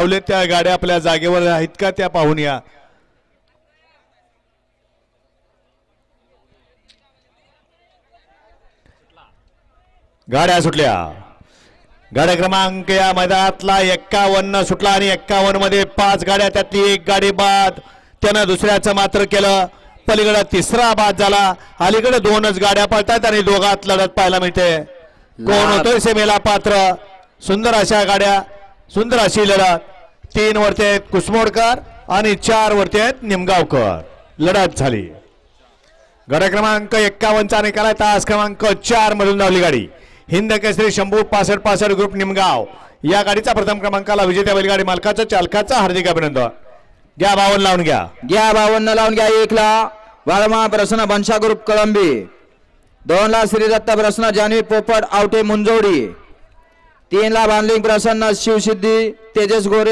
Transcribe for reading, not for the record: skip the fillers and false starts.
त्या गाड्या आपल्या जागेवर आहेत का त्या पाहून या. गाड्या सुटल्या. गाड्या क्रमांक या मैदानातला 51 सुटला आणि 51 मध्ये 5 गाड्या, त्यातली एक गाडी बाद. त्यानं दुसऱ्याचं मात्र केलं. पलीकडे तिसरा बाद झाला. अलीकडे 2च गाड्या पळतात आणि दोघात लढत पाहायला मिळते. कोण होतोय सेमेला पात्र. सुंदर अशा गाड्या, सुंदर अशी लढत. 3 वरती आहेत कुसमोडकर आणि 4 वरती आहेत निमगावकर. लढत झाली. गाड्या क्रमांक 51चा निकाल तास क्रमांक 4 मधून धावली गाडी हिंद केसरी शंभू 65 ग्रुप निमगाव. या गाडीचा प्रथम क्रमांकाला विजेत्या बैलगाडी मालकाचं चालकाचं हार्दिक अभिनंदन. घ्या 52 लावून घ्या. 52 लावून घ्या. 1 ला वाळमा प्रसन्न बनशा ग्रुप कळंबी. 2 ला श्रीदत्त प्रसन्न जानवी पोपट आवटे मुंजोडी. 3 ला बांधलिंग प्रसन्न शिवसिद्धी तेजस गोरे